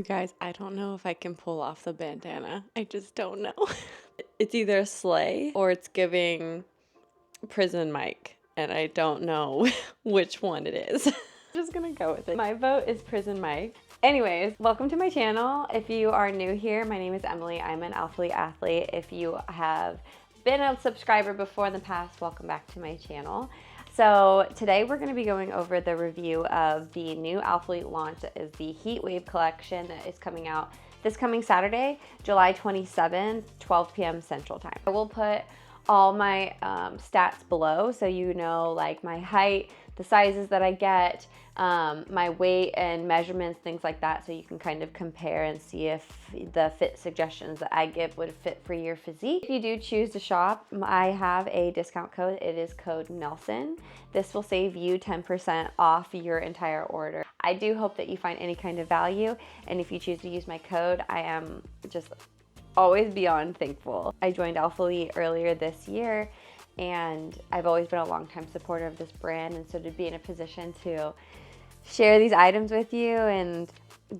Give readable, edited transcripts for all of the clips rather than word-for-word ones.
You guys, I don't know if I can pull off the bandana. I just don't know. It's either a sleigh or it's giving prison Mike, and I don't know which one it is. I'm just gonna go with it. My vote is prison Mike. Anyways, welcome to my channel. If you are new here, my name is Emily. I'm an ALPHALETE athlete. If you have been a subscriber before in the past, welcome back to my channel. So today we're going to be going over the review of the new ALPHALETE launch that is the Heatwave collection that is coming out this coming Saturday, July 27th, 12 p.m. Central Time. I will put all my stats below so you know like my height, the sizes that I get, my weight and measurements, things like that, so you can kind of compare and see if the fit suggestions that I give would fit for your physique. If you do choose to shop, I have a discount code. It is code Nelson. This will save you 10% off your entire order. I do hope that you find any kind of value, and if you choose to use my code, I am just always beyond thankful. I joined ALPHALETE earlier this year, and I've always been a longtime supporter of this brand, and so to be in a position to share these items with you and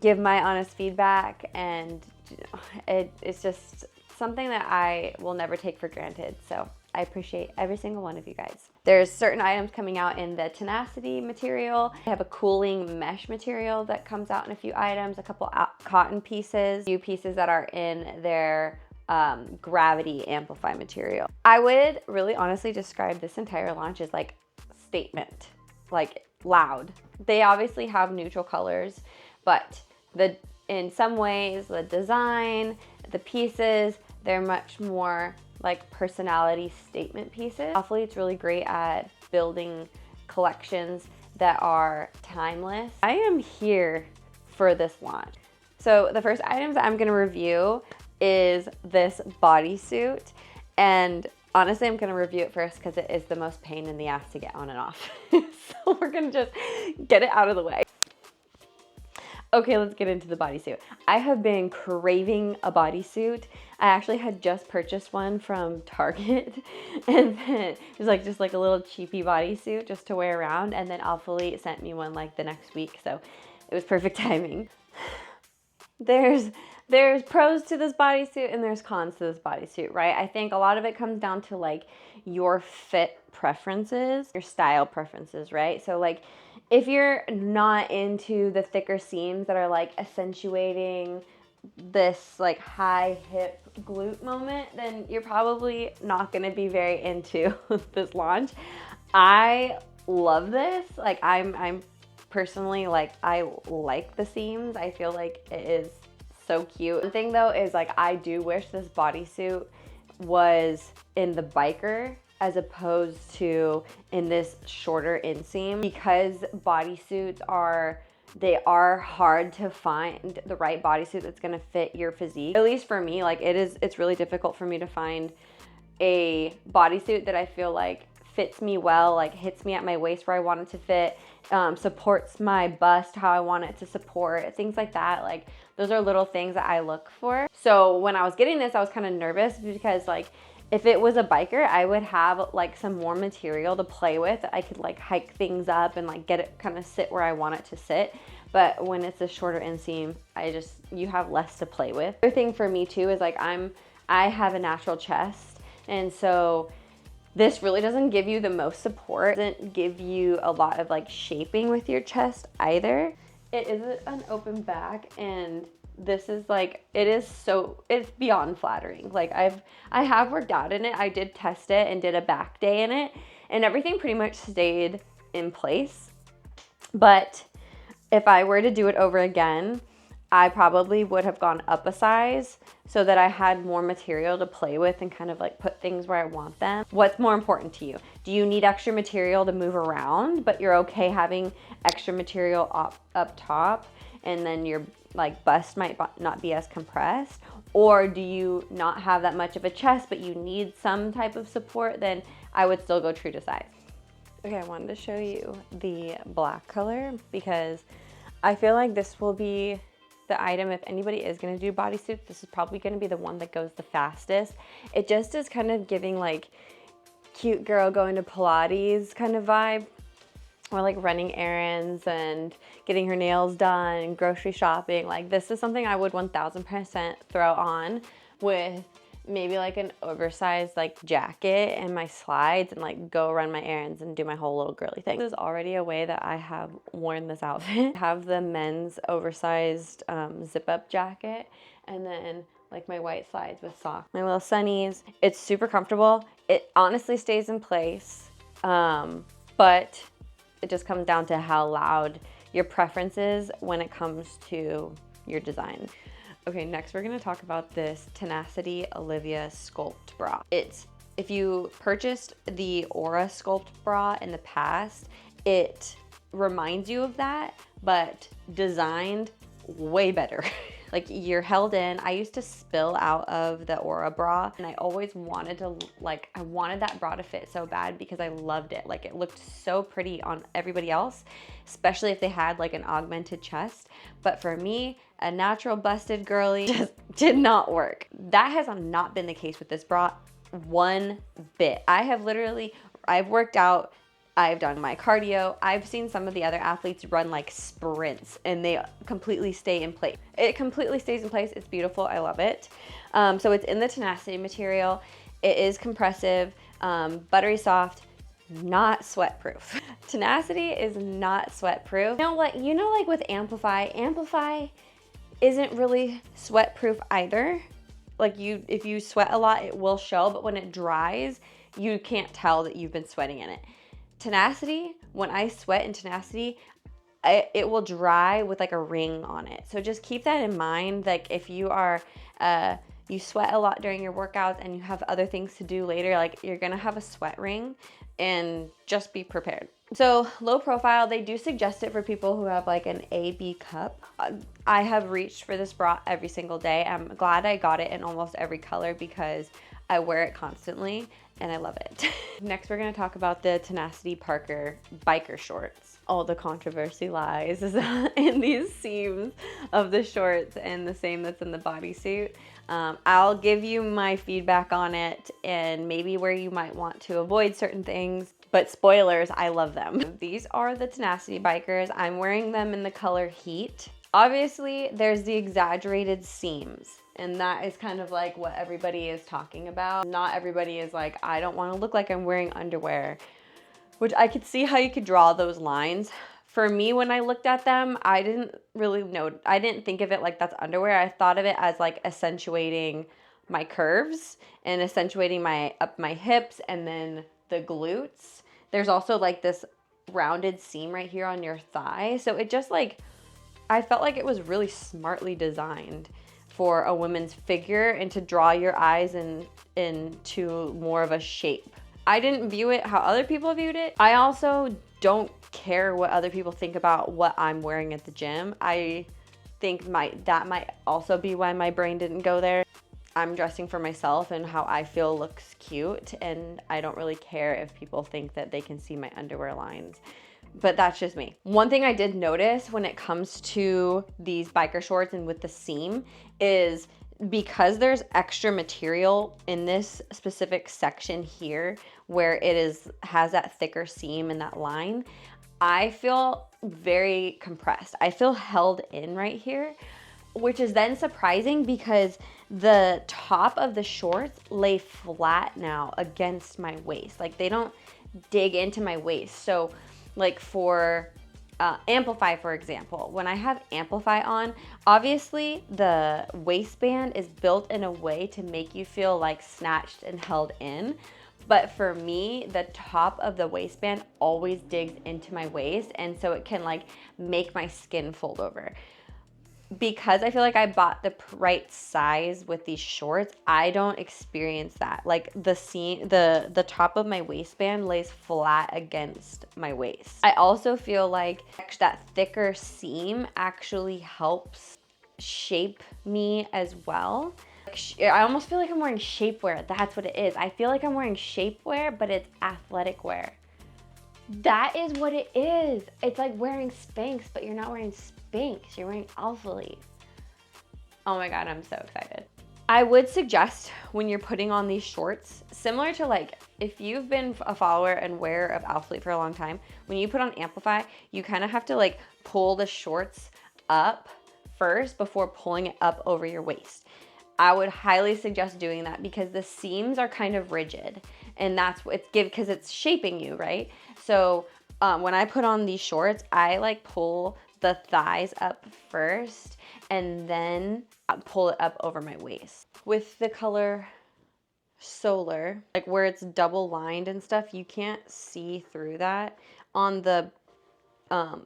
give my honest feedback, and it's just something that I will never take for granted. So I appreciate every single one of you guys. There's certain items coming out in the Tenacity material. I have a cooling mesh material that comes out in a few items, a couple cotton pieces, a few pieces that are in their gravity Amplify material. I would really honestly describe this entire launch as like statement, like loud. They obviously have neutral colors, but in some ways the design, the pieces, they're much more like personality statement pieces. ALPHALETE's really great at building collections that are timeless. I am here for this launch. So the first items I'm gonna review is this bodysuit, and honestly I'm gonna review it first because it is the most pain in the ass to get on and off. So we're gonna just get it out of the way. Okay, let's get into the bodysuit. I have been craving a bodysuit. I actually had just purchased one from Target, and then it was like just like a little cheapy bodysuit just to wear around, and then ALPHALETE sent me one like the next week, so it was perfect timing. There's pros to this bodysuit and there's cons to this bodysuit, right? I think a lot of it comes down to like your fit preferences, your style preferences, right? So like if you're not into the thicker seams that are like accentuating this like high hip glute moment, then you're probably not gonna be very into this launch. I love this. Like I'm personally like, I like the seams. I feel like it is so cute. One thing though is like, I do wish this bodysuit was in the biker as opposed to in this shorter inseam, because bodysuits are hard to find the right bodysuit that's gonna fit your physique. At least for me, like it's really difficult for me to find a bodysuit that I feel like fits me well, like hits me at my waist where I want it to fit, supports my bust how I want it to support, things like that. Like those are little things that I look for. So when I was getting this, I was kind of nervous because like if it was a biker, I would have like some more material to play with. I could like hike things up and like get it kind of sit where I want it to sit. But when it's a shorter inseam, you have less to play with. The other thing for me too is like I have a natural chest, and so this really doesn't give you the most support. It doesn't give you a lot of like shaping with your chest either. It is an open back, and this is like, it's beyond flattering. Like I have worked out in it. I did test it and did a back day in it, and everything pretty much stayed in place. But if I were to do it over again, I probably would have gone up a size so that I had more material to play with and kind of like put things where I want them. What's more important to you? Do you need extra material to move around, but you're okay having extra material up top, and then your like bust might not be as compressed? Or do you not have that much of a chest, but you need some type of support? Then I would still go true to size. Okay, I wanted to show you the black color because I feel like this will be the item, if anybody is going to do bodysuits, this is probably going to be the one that goes the fastest. It just is kind of giving like cute girl going to Pilates kind of vibe. or like running errands and getting her nails done, grocery shopping. Like this is something I would 1000% throw on with maybe like an oversized like jacket and my slides and like go run my errands and do my whole little girly thing. This is already a way that I have worn this outfit. I have the men's oversized zip up jacket and then like my white slides with socks. My little sunnies. It's super comfortable. It honestly stays in place, but it just comes down to how loud your preference is when it comes to your design. Okay, next we're gonna talk about this Tenacity Olivia Sculpt bra. If you purchased the Aura Sculpt bra in the past, it reminds you of that, but designed way better. Like you're held in. I used to spill out of the Aura bra and I always wanted to I wanted that bra to fit so bad because I loved it. Like it looked so pretty on everybody else, especially if they had like an augmented chest. But for me, a natural busted girly just did not work. That has not been the case with this bra one bit. I've worked out, I've done my cardio. I've seen some of the other athletes run like sprints and they completely stay in place. It completely stays in place. It's beautiful. I love it. So it's in the Tenacity material. It is compressive, buttery soft, not sweat proof. Tenacity is not sweat proof. You know what? You know, like with Amplify isn't really sweat proof either. Like if you sweat a lot, it will show, but when it dries, you can't tell that you've been sweating in it. Tenacity, when I sweat in Tenacity, it will dry with like a ring on it. So just keep that in mind. Like if you are, you sweat a lot during your workouts and you have other things to do later, like you're gonna have a sweat ring, and just be prepared. So low profile, they do suggest it for people who have like an AB cup. I have reached for this bra every single day. I'm glad I got it in almost every color because I wear it constantly and I love it. Next, we're gonna talk about the Tenacity Parker biker shorts. All the controversy lies in these seams of the shorts and the same that's in the bodysuit. I'll give you my feedback on it and maybe where you might want to avoid certain things, but spoilers, I love them. These are the Tenacity bikers. I'm wearing them in the color Heat. Obviously, there's the exaggerated seams, and that is kind of like what everybody is talking about. Not everybody is like, I don't want to look like I'm wearing underwear, which I could see how you could draw those lines. For me, when I looked at them, I didn't really know, I didn't think of it like that's underwear. I thought of it as like accentuating my curves and accentuating my hips and then the glutes. There's also like this rounded seam right here on your thigh. So it just like, I felt like it was really smartly designed for a woman's figure and to draw your eyes into more of a shape. I didn't view it how other people viewed it. I also don't care what other people think about what I'm wearing at the gym. I think that might also be why my brain didn't go there. I'm dressing for myself and how I feel looks cute, and I don't really care if people think that they can see my underwear lines. But that's just me. One thing I did notice when it comes to these biker shorts and with the seam is because there's extra material in this specific section here where it has that thicker seam and that line, I feel very compressed. I feel held in right here, which is then surprising because the top of the shorts lay flat now against my waist. Like they don't dig into my waist. So like for Amplify, for example, when I have Amplify on, obviously the waistband is built in a way to make you feel like snatched and held in. But for me, the top of the waistband always digs into my waist, and so it can like make my skin fold over. Because I feel like I bought the right size with these shorts, I don't experience that. Like the top of my waistband lays flat against my waist. I also feel like that thicker seam actually helps shape me as well. I almost feel like I'm wearing shapewear. That's what it is. I feel like I'm wearing shapewear, but it's athletic wear. That is what it is. It's like wearing Spanx, but you're not wearing Spanx. You're wearing ALPHALETE. Oh my God, I'm so excited. I would suggest when you're putting on these shorts, similar to like If you've been a follower and wearer of ALPHALETE for a long time, when you put on Amplify, you kind of have to like pull the shorts up first before pulling it up over your waist. I would highly suggest doing that because the seams are kind of rigid, and that's what it's because it's shaping you, right? So when I put on these shorts, I like pull the thighs up first and then pull it up over my waist. With the color Solar, like where it's double lined and stuff, you can't see through that. On the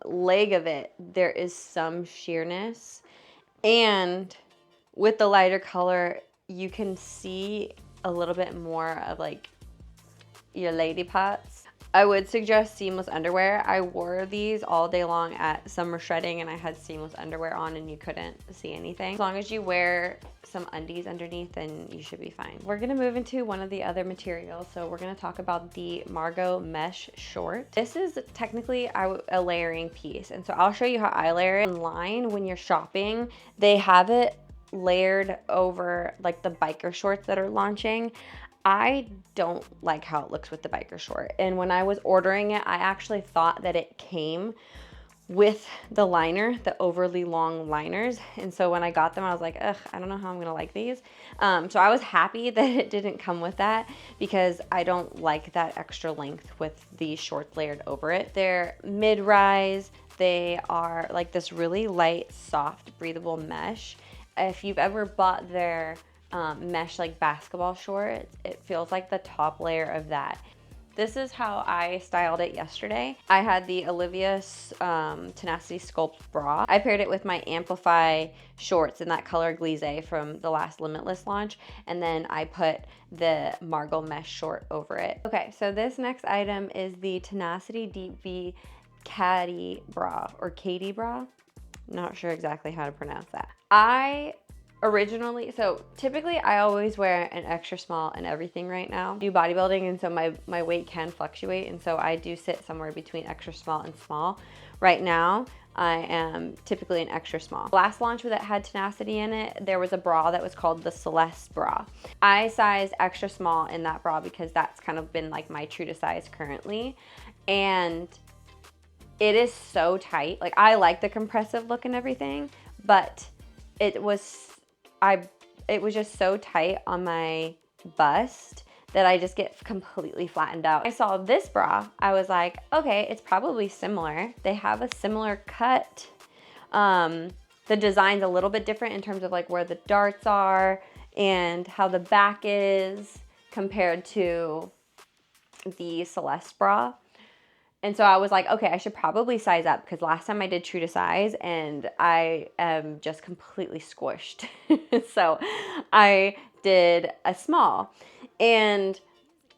leg of it, there is some sheerness, and with the lighter color, you can see a little bit more of like your lady parts. I would suggest seamless underwear. I wore these all day long at summer shredding and I had seamless underwear on and you couldn't see anything. As long as you wear some undies underneath, then you should be fine. We're gonna move into one of the other materials. So we're gonna talk about the Margot mesh short. This is technically a layering piece. And so I'll show you how I layer it. Online when you're shopping, they have it layered over like the biker shorts that are launching. I don't like how it looks with the biker short. And when I was ordering it, I actually thought that it came with the liner, the overly long liners. And so when I got them, I was like, ugh, I don't know how I'm gonna like these. So I was happy that it didn't come with that because I don't like that extra length with the shorts layered over it. They're mid-rise. They are like this really light, soft, breathable mesh. If you've ever bought their mesh like basketball shorts, it feels like the top layer of that. This is how I styled it yesterday. I had the Olivia's Tenacity Sculpt bra. I paired it with my Amplify shorts in that color Glisse from the last Limitless launch, and then I put the Margot mesh short over it. Okay, so this next item is the Tenacity Deep V Caddy bra, or Katie bra. Not sure exactly how to pronounce that. So typically I always wear an extra small and everything right now. I do bodybuilding, and so my weight can fluctuate, and so I do sit somewhere between extra small and small. Right now, I am typically an extra small. Last launch that had Tenacity in it, there was a bra that was called the Celeste bra. I size extra small in that bra because that's kind of been like my true to size currently. And it is so tight. Like, I like the compressive look and everything, but it was just so tight on my bust that I just get completely flattened out. I saw this bra, I was like, okay, it's probably similar. They have a similar cut. The design's a little bit different in terms of like where the darts are and how the back is compared to the Celeste bra. And so I was like, okay, I should probably size up because last time I did true to size and I am just completely squished. So I did a small, and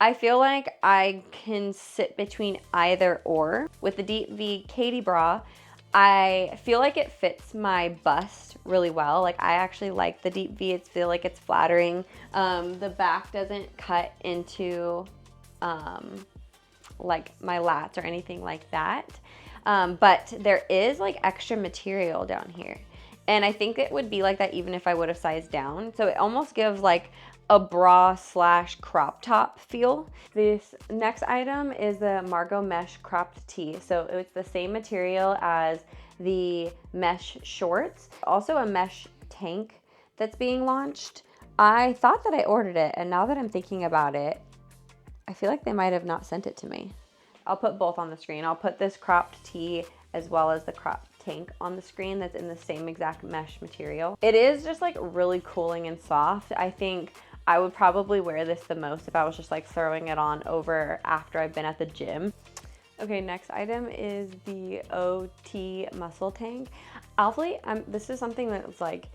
I feel like I can sit between either or. With the Deep V Katie bra, I feel like it fits my bust really well. Like, I actually like the Deep V. I feel like it's flattering. The back doesn't cut into like my lats or anything like that. But there is like extra material down here. And I think it would be like that even if I would have sized down. So it almost gives like a bra slash crop top feel. This next item is the Margot mesh cropped tee. So it's the same material as the mesh shorts. Also a mesh tank that's being launched. I thought that I ordered it, and now that I'm thinking about it, I feel like they might have not sent it to me. I'll put both on the screen. I'll put this cropped tee as well as the cropped tank on the screen that's in the same exact mesh material. It is just like really cooling and soft. I think I would probably wear this the most if I was just like throwing it on over after I've been at the gym. Okay, next item is the OT muscle tank. ALPHALETE, this is something that's like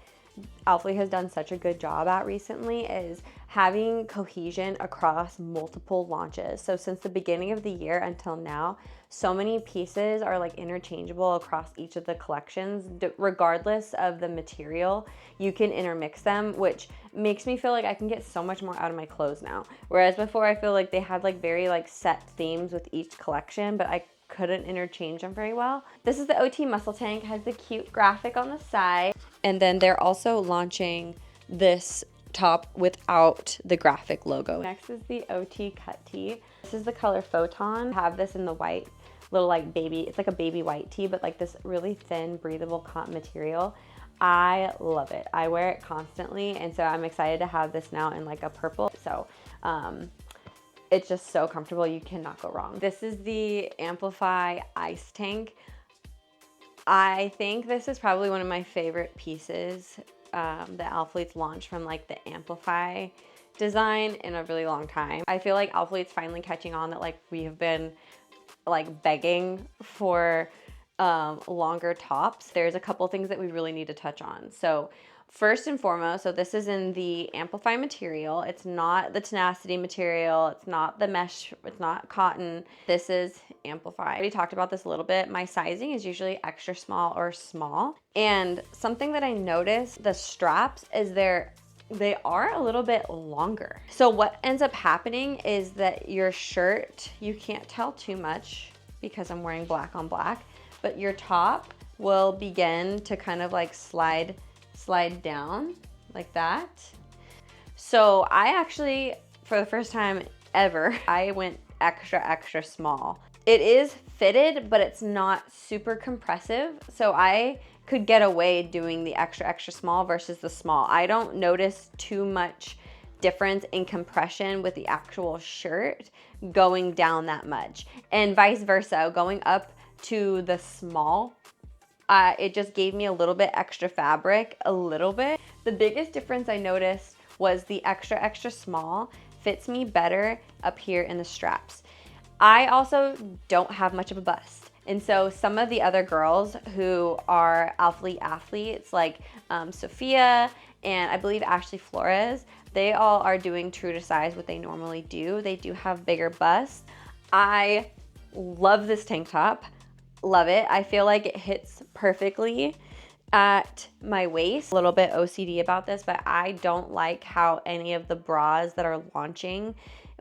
ALPHALETE has done such a good job at recently, is having cohesion across multiple launches. So since the beginning of the year until now, so many pieces are like interchangeable across each of the collections. Regardless of the material, you can intermix them, which makes me feel like I can get so much more out of my clothes now. Whereas before, I feel like they had like very like set themes with each collection, but I couldn't interchange them very well. This is the OT muscle tank, has the cute graphic on the side. And then they're also launching this top without the graphic logo. Next is the OT cut tee. This is the color Photon. I have this in the white, little like baby, it's like a baby white tee, but like this really thin, breathable cotton material. I love it. I wear it constantly, and so I'm excited to have this now in like a purple. So it's just so comfortable. You cannot go wrong. This is the Amplify Ice Tank. I think this is probably one of my favorite pieces that ALPHALETE's launched from like the Amplify design in a really long time. I feel like ALPHALETE's finally catching on that like we have been like begging for longer tops. There's a couple things that we really need to touch on. So first and foremost, so this is in the Amplify material. It's not the Tenacity material. It's not the mesh. It's not cotton. This is Amplify. We talked about this a little bit. My sizing is usually extra small or small. And something that I noticed, the straps is they are a little bit longer. So what ends up happening is that your shirt, you can't tell too much because I'm wearing black on black, but your top will begin to kind of like slide down like that. So I actually, for the first time ever, I went extra small. It is fitted, but it's not super compressive. So I could get away doing the extra small versus the small. I don't notice too much difference in compression with the actual shirt going down that much, and vice versa, going up to the small. It just gave me a little bit extra fabric, a little bit. The biggest difference I noticed was the extra small fits me better up here in the straps. I also don't have much of a bust. And so some of the other girls who are ALPHALETE athletes, like Sophia and I believe Ashley Flores, they all are doing true to size what they normally do. They do have bigger busts. I love this tank top. Love it. I feel like it hits perfectly at my waist. A little bit OCD about this, but I don't like how any of the bras that are launching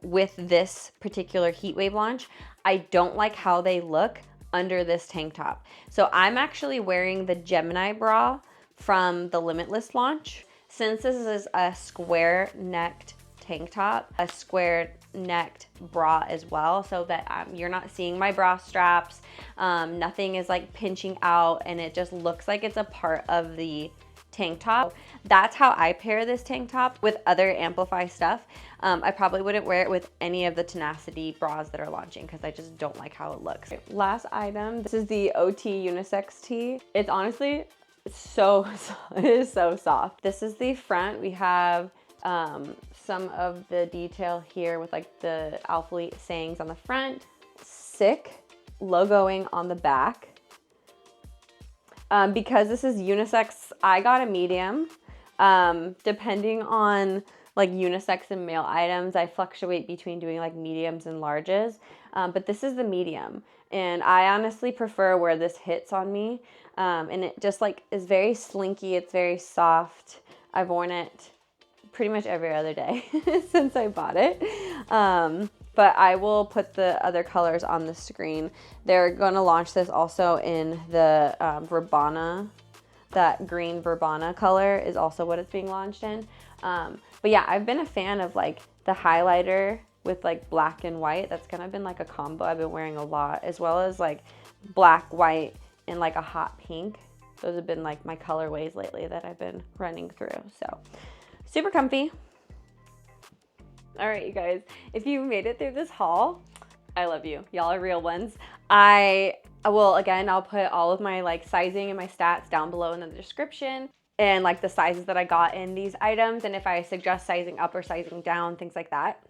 with this particular Heatwave launch, I don't like how they look under this tank top. So I'm actually wearing the Gemini bra from the Limitless launch. Since this is a square necked tank top, a square necked bra as well, so that you're not seeing my bra straps, nothing is like pinching out, and it just looks like it's a part of the tank top. That's how I pair this tank top with other Amplify stuff. I probably wouldn't wear it with any of the Tenacity bras that are launching because I just don't like how it looks. Last item, this is the OT unisex tee. It's honestly it is so soft. This is the front. We have some of the detail here with like the ALPHALETE sayings on the front, sick logoing on the back. Because this is unisex, I got a medium. Depending on like unisex and male items, I fluctuate between doing like mediums and larges, but this is the medium, and I honestly prefer where this hits on me, and it just like is very slinky. It's very soft. I've worn it pretty much every other day since I bought it. But I will put the other colors on the screen. They're going to launch this also in the Verbana. That green Verbana color is also what it's being launched in. But yeah, I've been a fan of like the highlighter with like black and white. That's kind of been like a combo I've been wearing a lot, as well as like black, white, and like a hot pink. Those have been like my colorways lately that I've been running through. So super comfy. All right, you guys, if you made it through this haul, I love you. Y'all are real ones. Again, I'll put all of my like sizing and my stats down below in the description, and like the sizes that I got in these items, and if I suggest sizing up or sizing down, things like that.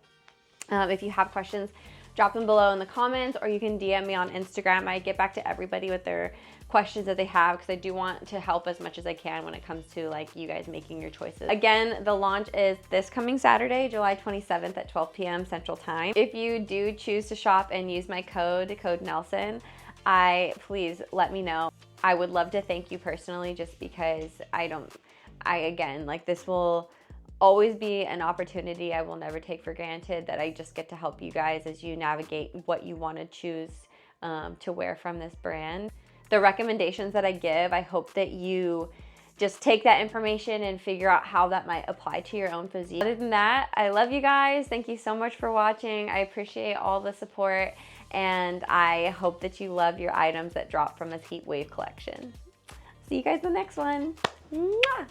If you have questions, drop them below in the comments, or you can DM me on Instagram. I get back to everybody with their questions that they have, because I do want to help as much as I can when it comes to like you guys making your choices. Again, the launch is this coming Saturday, July 27th at 12 p.m. Central Time. If you do choose to shop and use my code Nelson, please let me know. I would love to thank you personally, just because again, like, this will always be an opportunity I will never take for granted, that I just get to help you guys as you navigate what you want to choose to wear from this brand. The recommendations that I give, I hope that you just take that information and figure out how that might apply to your own physique. Other than that, I love you guys. Thank you so much for watching. I appreciate all the support, and I hope that you love your items that drop from this Heatwave collection. See you guys in the next one. Mwah!